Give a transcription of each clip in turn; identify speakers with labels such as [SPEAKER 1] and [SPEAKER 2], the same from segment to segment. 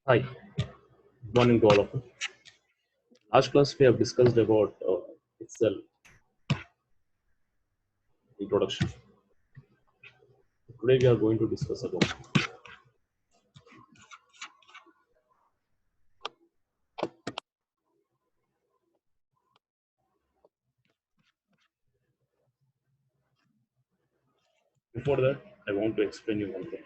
[SPEAKER 1] Hi, good morning to all of you. Last class we have discussed about Excel introduction. Today we are going to discuss about before that I want to explain you one thing.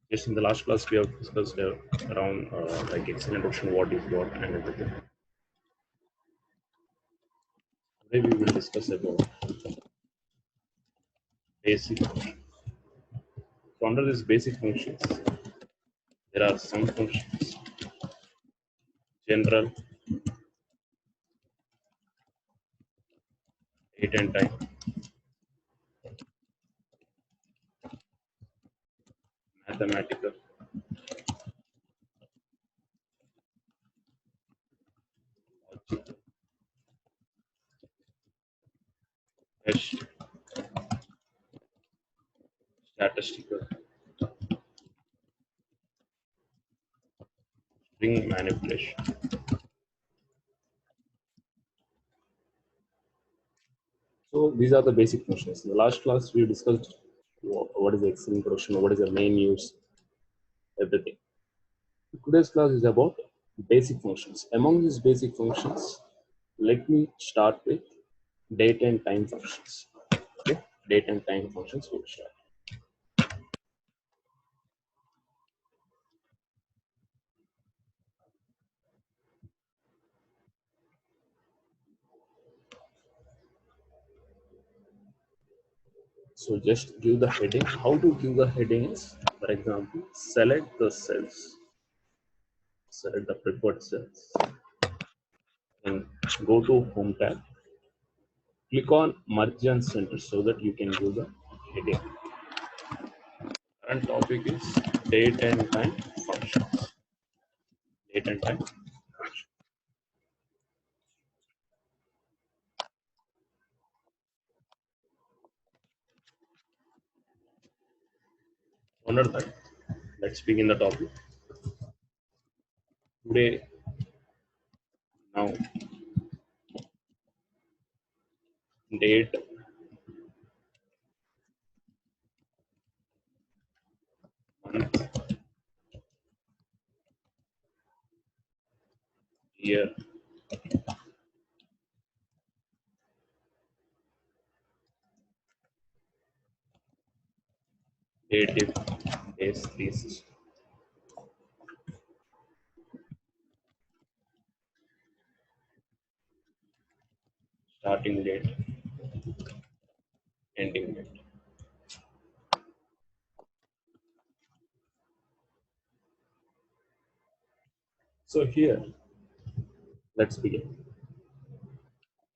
[SPEAKER 1] Yes, in the last class we have discussed around like Excel introduction, what is what and everything. Today we will discuss about basic. So under these basic functions, there are some functions, general, date and time, mathematical, logic, test, statistical, string manipulation. So these are the basic functions. In the last class, we discussed what is the Excel introduction, what is the main use, everything. Today's class is about basic functions. Among these basic functions, let me start with date and time functions. Okay, date and time functions. We'll start. So just give the heading. How to give the heading is, for example, select the cells, select the preferred cells, and go to Home tab. Click on Merge and Center so that you can give the heading. Current topic is date and time functions. Date and time. Another time. Let's begin the topic. Today, now, date, month, year, dative, days, days, starting date, ending date. So here, let's begin.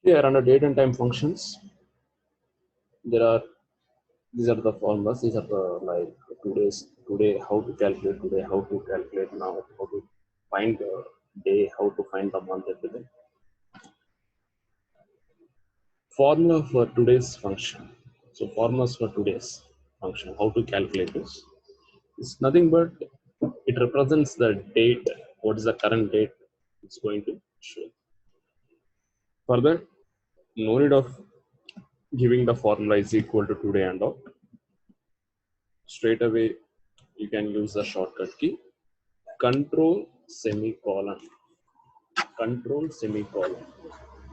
[SPEAKER 1] Here under date and time functions, there are these are the formulas. These are the like today how to calculate today, how to calculate now, how to find the day, how to find the month, everything. Formula for today's function. So formulas for today's function, how to calculate this. It's nothing but it represents the date, what is the current date it's going to show. For that, no need of giving the formula is equal to today and all. Straight away, you can use the shortcut key, control semicolon, control semicolon.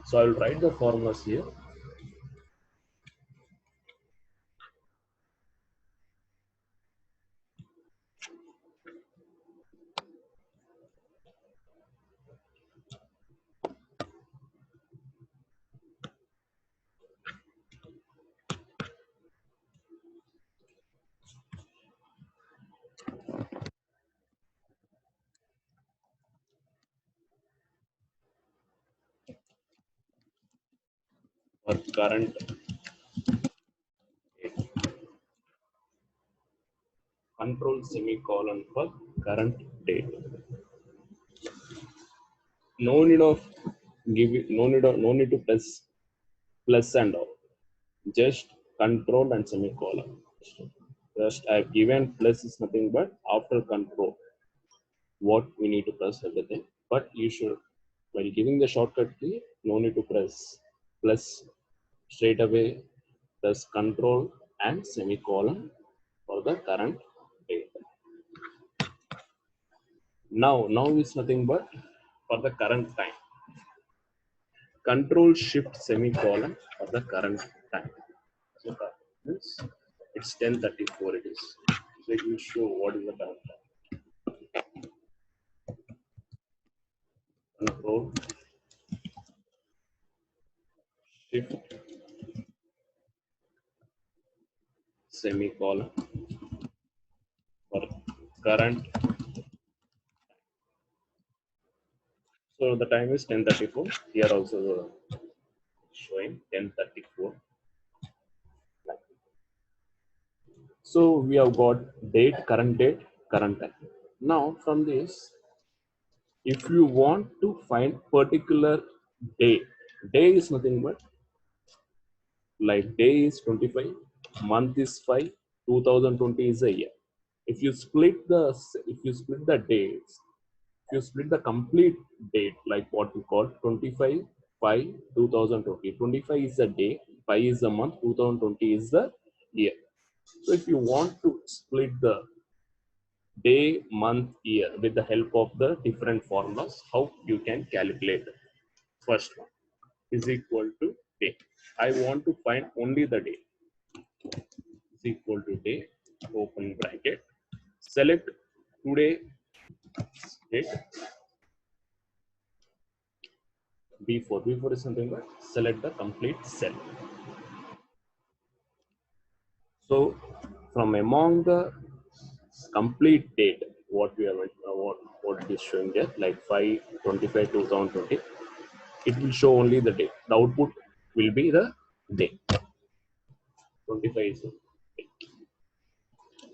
[SPEAKER 1] So I will write the formulas here. For current date, control semicolon for current date. No need of no need to press plus and all. Just control and semicolon. Just I've given plus is nothing but after control what we need to press everything. But you should, while giving the shortcut key, no need to press plus straight away. Press control and semicolon for the current date. Now is nothing but for the current time. Control shift semicolon for the current time. So that is, it's 10:34. It is. So it will show what is the current time. Control shift semicolon for current. So the time is 10:34. Here also showing 10:34. So we have got date, current time. Now from this, if you want to find particular day, day is nothing but like day is 25, month is 5, 2020 is a year. If you split the dates, if you split the complete date, like what we call 25, 5, 2020. 25 is the day, 5 is the month, 2020 is the year. So if you want to split the day, month, year with the help of the different formulas, how you can calculate it. First one is equal to day. I want to find only the day. Is equal to day, open bracket. Select today date. B4 is something like select the complete cell. So from among the complete date, what we have what it is showing there, like 5/25 2020, it will show only the day. The output will be the day. 25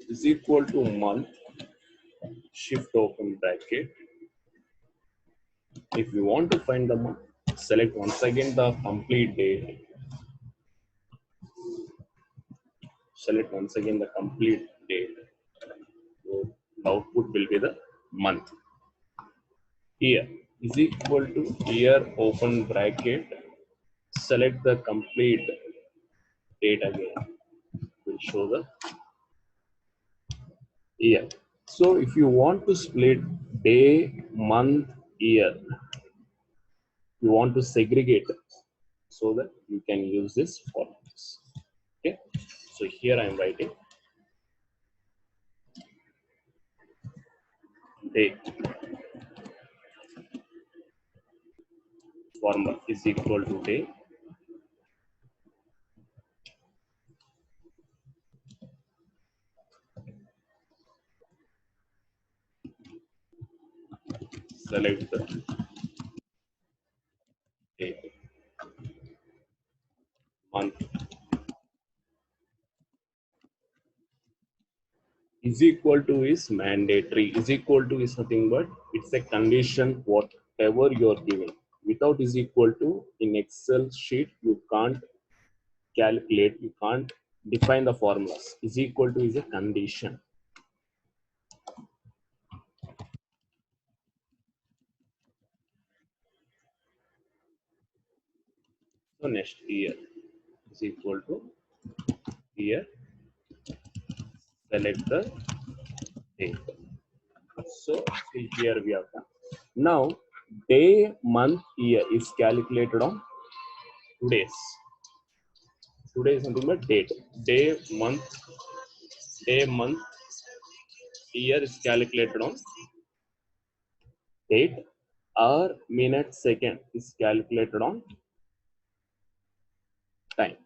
[SPEAKER 1] is equal to month, shift open bracket. If you want to find the month, select once again the complete date. Select once again the complete date. So the output will be the month. Year is equal to year, open bracket. Select the complete date again. Will show the year. So if you want to split day, month, year, you want to segregate so that you can use this formulas. Okay. So here I am writing date formula is equal to day. Select the date, month is equal to is mandatory. Is equal to is nothing but it's a condition whatever you are given. Without is equal to in Excel sheet you can't calculate, you can't define the formulas. Is equal to is a condition. So next year is equal to year, select the date. So here we have done. Now day, month, year is calculated on today's. Today is something but date. Day, month, year is calculated on date. Hour, minute, second is calculated on time.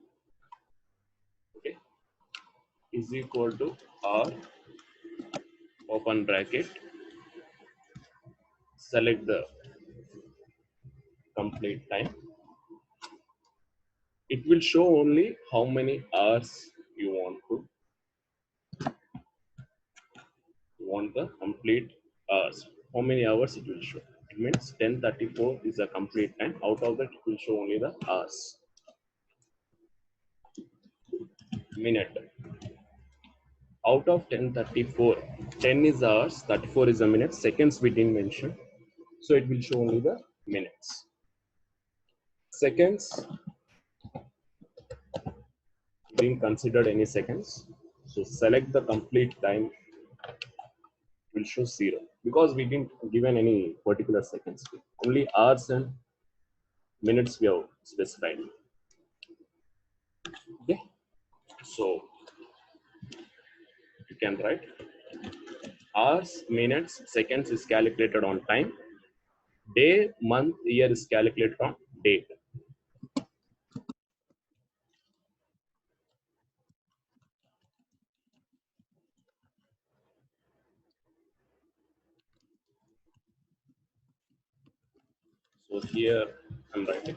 [SPEAKER 1] Okay, is equal to hour, open bracket. Select the complete time. It will show only how many hours you want the complete hours. How many hours it will show? It means 10:34 is the complete time. Out of that, it will show only the hours. minute. Out of 1034, 10 is hours, 34 is a minute, seconds we didn't mention. So it will show only the minutes. Seconds, didn't consider any seconds. So select the complete time, will show 0 because we didn't given any particular seconds. Only hours and minutes we have specified. Okay, so you can write hours, minutes, seconds is calculated on time. Day, month, year is calculated on date. So here I'm writing.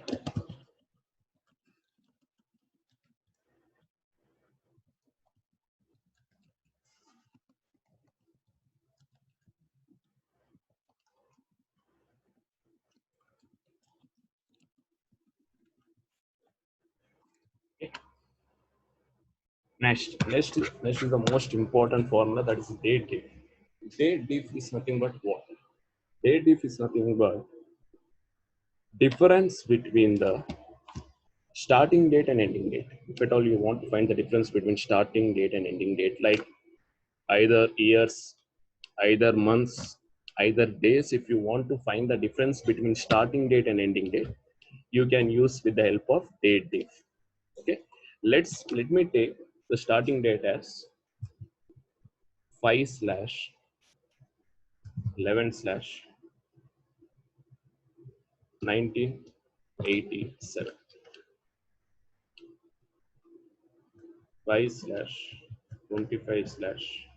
[SPEAKER 1] Okay. Next is the most important formula, that is date diff. Date diff is nothing but what? Date diff is nothing but difference between the starting date and ending date. If at all you want to find the difference between starting date and ending date, like either years, either months, either days, if you want to find the difference between starting date and ending date, you can use with the help of date diff. Okay, let me take the starting date as 5 slash 11 slash 1987, 5 slash 25 slash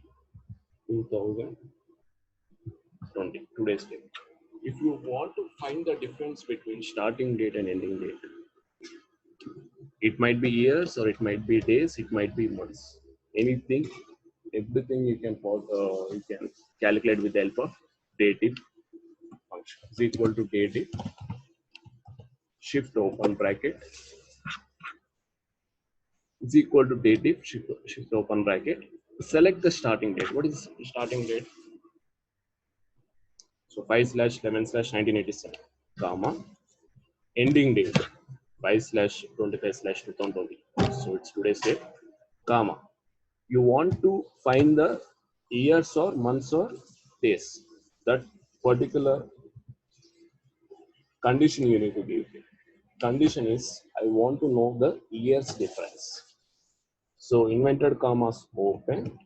[SPEAKER 1] 2020, today's date. If you want to find the difference between starting date and ending date, it might be years or it might be days, it might be months. Anything, everything you can calculate with the help of dative function. Is equal to dative, shift open bracket, is equal to dative, shift open bracket. Select the starting date. What is starting date? So 5 slash 11 slash 1987, comma, ending date 5 slash 25 slash 2020. So it's today's date, comma. You want to find the years or months or days. That particular condition you need to give. Condition is I want to know the years difference. So invented commas open.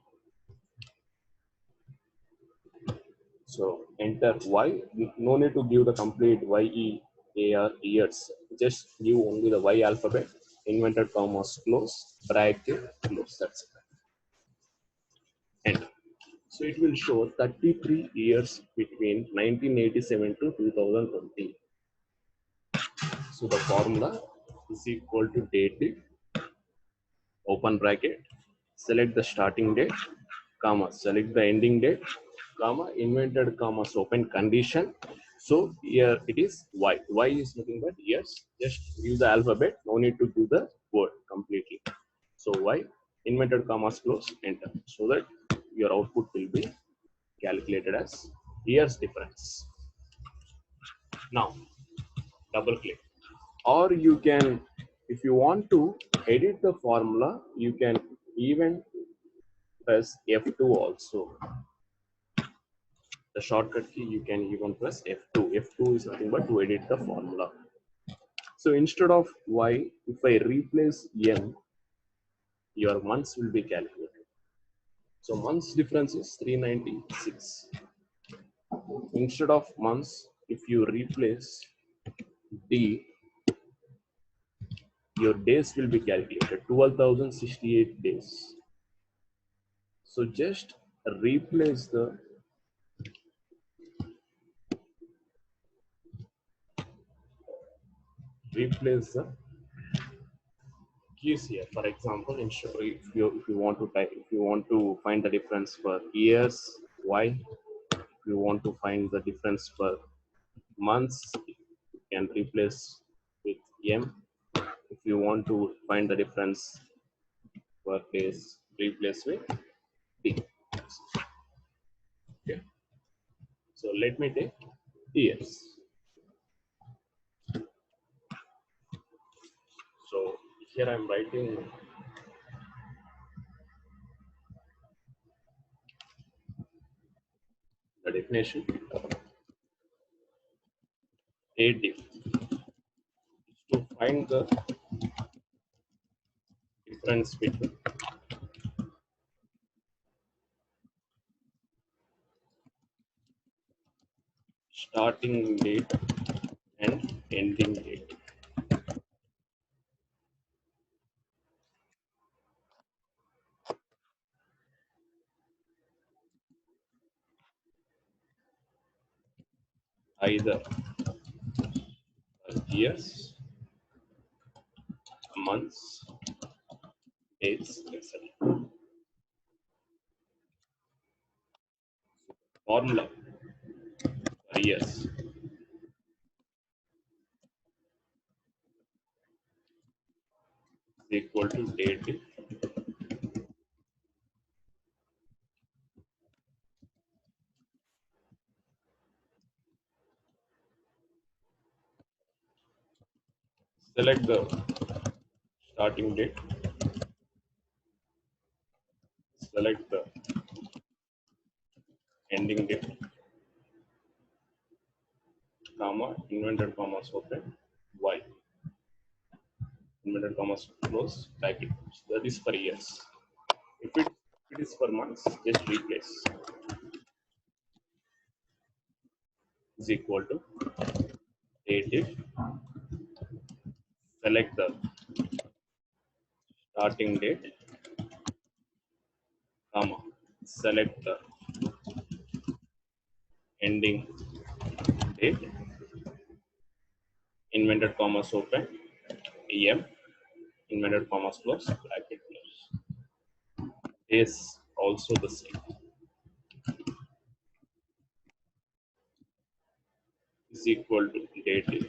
[SPEAKER 1] So enter Y. No need to give the complete YEAR years. Just give only the Y alphabet. Invented commas close. Bracket close. That's it. Enter. So it will show 33 years between 1987 to 2020. So the formula is equal to date, open bracket, select the starting date, comma, select the ending date, comma, invented commas open condition. So here it is Y. Y is nothing but yes. Just use the alphabet. No need to do the word completely. So Y, invented commas close, enter. So that your output will be calculated as years difference. Now double click, or you can, if you want to edit the formula, you can even press F2 also. The shortcut key you can even press F2. F2 is nothing but to edit the formula. So instead of Y, if I replace M, your months will be calculated. So months difference is 396. Instead of months, if you replace D, your days will be calculated, 12,068 days. So just replace the keys here. For example, if you want to type, if you want to find the difference for years, Y. If you want to find the difference for months, you can replace with M. If you want to find the difference for days replace with D. Okay. So let me take years. So here I am writing the definition. A diff is to find the difference between starting date and ending date. Either years, months, days, etc. Formula for years is equal to date diff. Select the starting date, select the ending date, comma, inverted commas open, y, inverted commas close, bracket. So that is for years. If it is for months, just replace is equal to date diff, select the starting date, comma, select the ending date, inverted commas open, em, inverted commas close, bracket close. Is also the same. Is equal to date diff.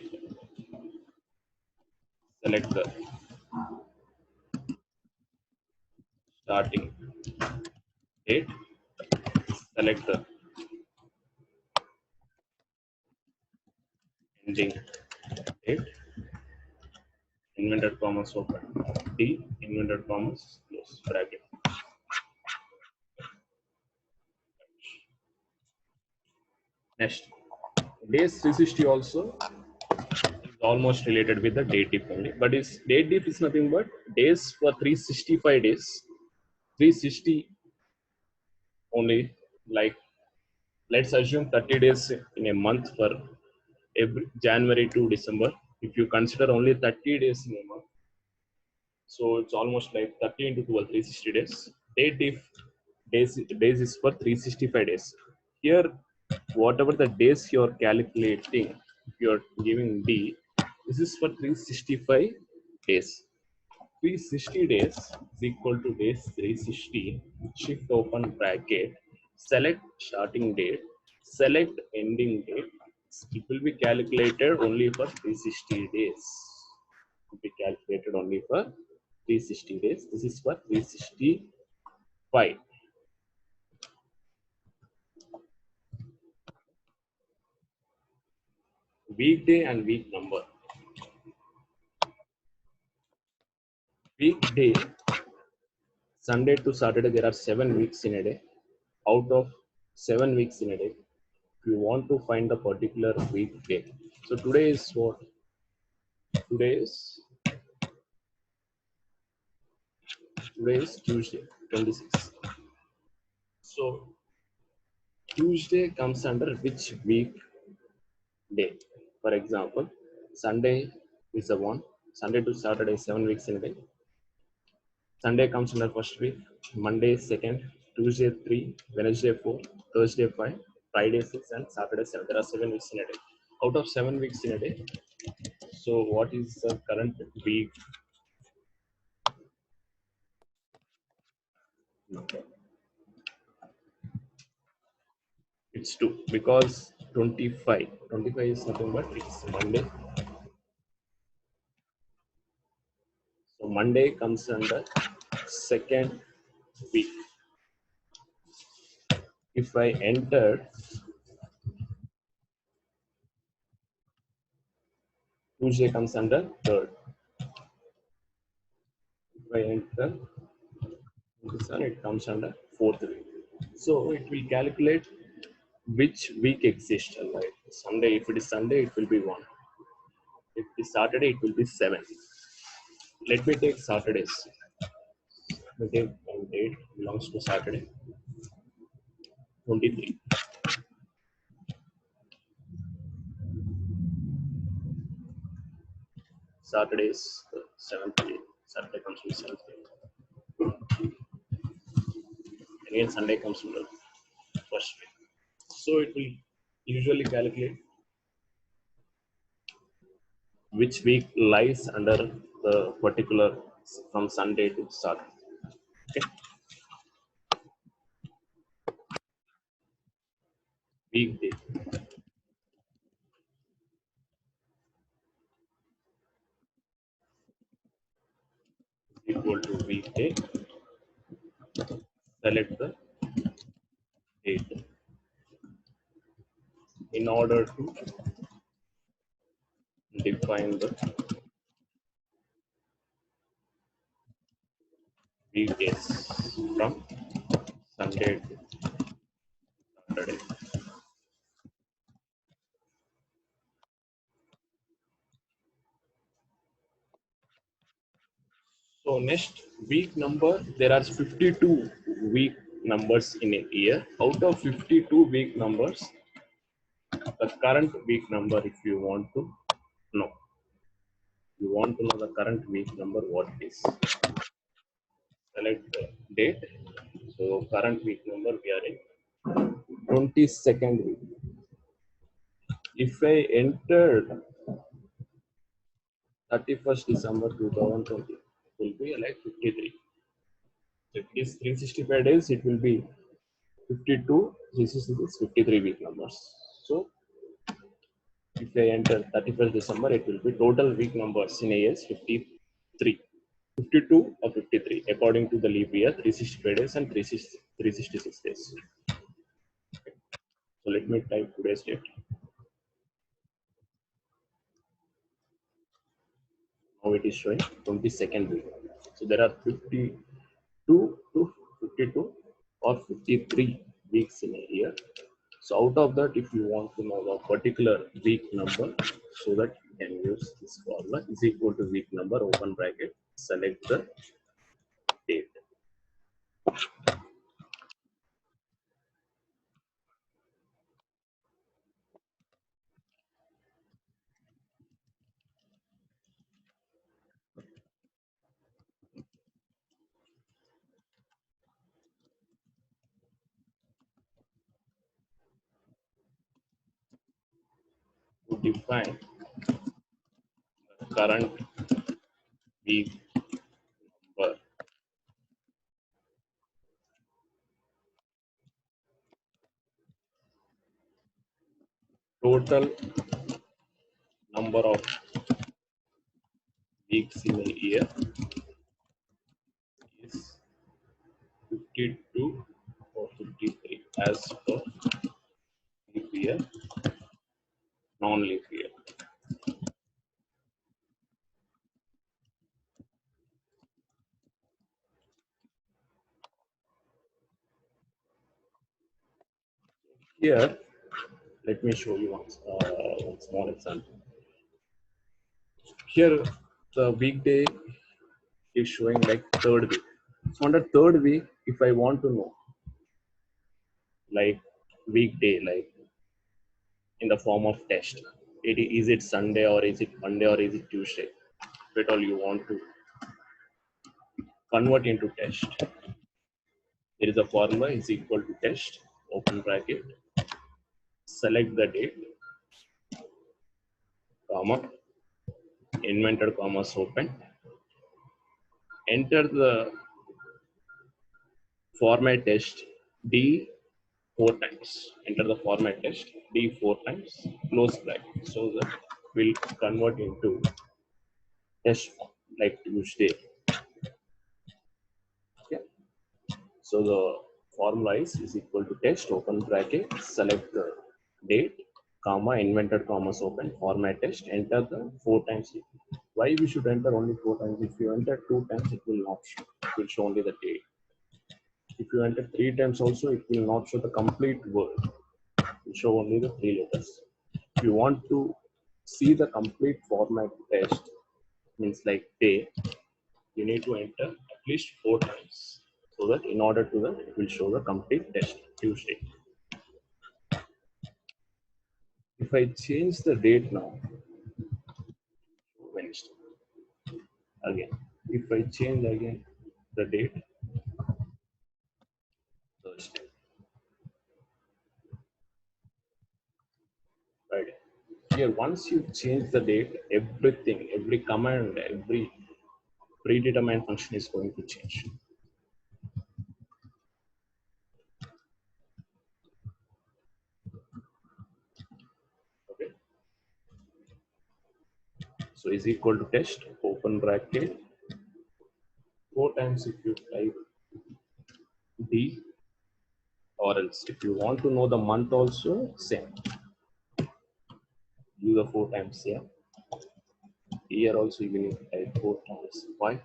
[SPEAKER 1] Select the starting date, select the ending date, inverted commas open, D, inverted commas close, bracket. Next, days 360 also is almost related with the date diff only, but is date diff is nothing but days for 365 days, 360 only. Like let's assume 30 days in a month for every January to December. If you consider only 30 days in a month, so it's almost like 30 into 12, 360 days. Date diff days is for 365 days. Here, whatever the days you're calculating, if you're giving D, this is for 365 days. 360 days is equal to days 360, shift open bracket, select starting date, select ending date. It will be calculated only for 360 days. It will be calculated only for 360 days. This is for 365. Weekday and week number. Weekday, Sunday to Saturday, there are 7 weeks in a day. Out of 7 weeks in a day, if you want to find the particular weekday. So today is what? Today is Tuesday, 26. So Tuesday comes under which week day? For example, Sunday is a one. Sunday to Saturday, 7 weeks in a day. Sunday comes under first week, Monday second, Tuesday 3, Wednesday 4, Thursday 5, Friday 6, and Saturday 7. There are 7 weeks in a day. Out of 7 weeks in a day, so what is the current week? It's 2 because 25. 25 is nothing but it's Monday. So Monday comes under second week. If I enter Tuesday comes under third. If I enter this one, it comes under fourth week. So it will calculate which week exists. Like Sunday, if it is Sunday, it will be 1. If it is Saturday, it will be 7. Let me take Saturdays. Let me take one date belongs to Saturday, 23. Saturday is the 7th day. Saturday comes from 7th day. Again, Sunday comes from the first week. So it will usually calculate which week lies under the particular from Sunday to Saturday. Okay. Weekday. Equal to weekday. Select the date. In order to define the weekdays from Sunday to Saturday. So next week number, there are 52 week numbers in a year. Out of 52 week numbers, the current week number, if you want to know, the current week number, what it is. Select the date. So current week number, we are in 22nd week. If I entered 31st December 2020, it will be like 53. If it is 365 days, it will be 52. This is 53 week numbers. So if I enter 31st December, it will be total week numbers in a year is 53. 52 or 53 according to the leap year, 365 days and 366 days. So let me type today's date. Now it is showing 22nd week. So there are 52 to 52 or 53 weeks in a year. So out of that, if you want to know the particular week number, so that you can use this formula is equal to week number, open bracket, select the date. To define the current week number, total number of weeks in a year is 52 or 53 as per leap year, non-leap year. Here, let me show you one small example. Here, the weekday is showing like third week. So under third week, if I want to know like weekday, like in the form of test, is it Sunday or is it Monday or is it Tuesday? If at all you want to convert into test, there is a formula is equal to test, open bracket, select the date, comma, invented commas open, enter the format test D 4 times. Enter the format test D 4 times, close bracket. So that will convert into test form like Tuesday. So the formula is equal to test open bracket, select the date, comma, invented commas open, format test, enter the 4 times. Why we should enter only 4 times? If you enter 2 times, it will not show. It will show only the date. If you enter 3 times also, it will not show the complete word. It will show only the 3 letters. If you want to see the complete format test, means like day, you need to enter at least 4 times. So that in order to that, it will show the complete test, Tuesday. If I change the date now, Wednesday. Again, if I change again the date, Thursday. Right. Here, once you change the date, everything, every command, every predetermined function is going to change. Okay. So is equal to test, open bracket, 4 times if you type D, or else if you want to know the month also, same. Do the 4 times here. Here also you need to type 4 times. Why?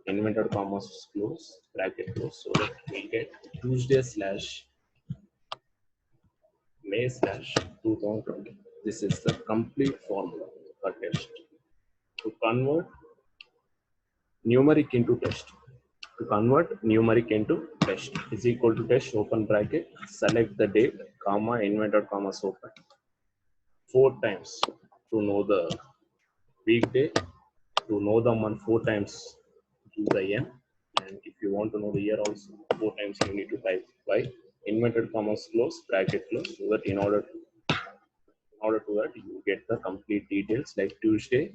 [SPEAKER 1] Invented commas close, bracket close, so that we get Tuesday slash May slash 2020. This is the complete formula for test. To convert numeric into test. To convert numeric into test is equal to test, open bracket, select the date, comma, invented commas open. 4 times to know the weekday, to know the month 4 times use the n, and if you want to know the year also 4 times you need to type y, invented commas close, bracket close, so that in order to that you get the complete details like Tuesday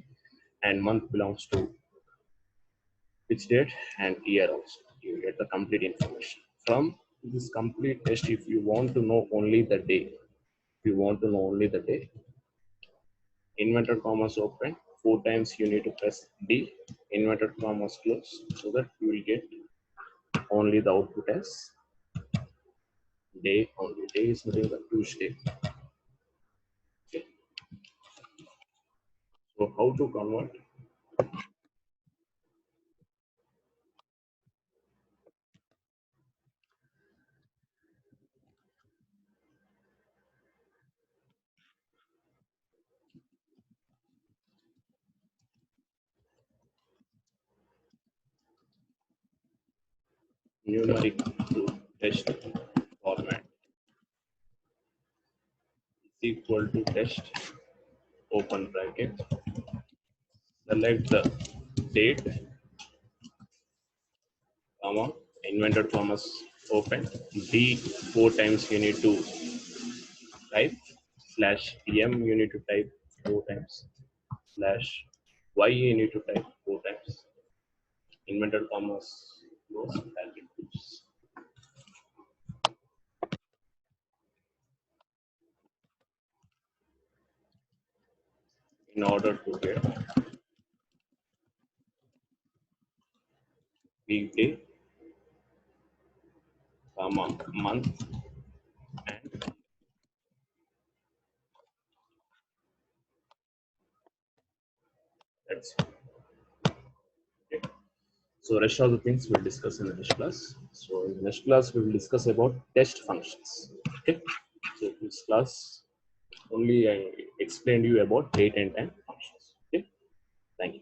[SPEAKER 1] and month belongs to which date and year also. You get the complete information. From this complete test, if you want to know only the day, inverted commas open, 4 times you need to press D, inverted commas close, so that you will get only the output as day only. Day is nothing but Tuesday. Okay. So how to convert? Numeric to test format is equal to test, open bracket, select the date, comma, invented commas open, D 4 times you need to type, slash M you need to type 4 times, slash Y you need to type 4 times, invented commas close, bracket close. In order to get weekday, comma, month, and that's it. Okay. So rest of the things we'll discuss in the next class. So in the next class we will discuss about test functions. Okay. So this class only I explained you about date and time functions. Okay. Thank you.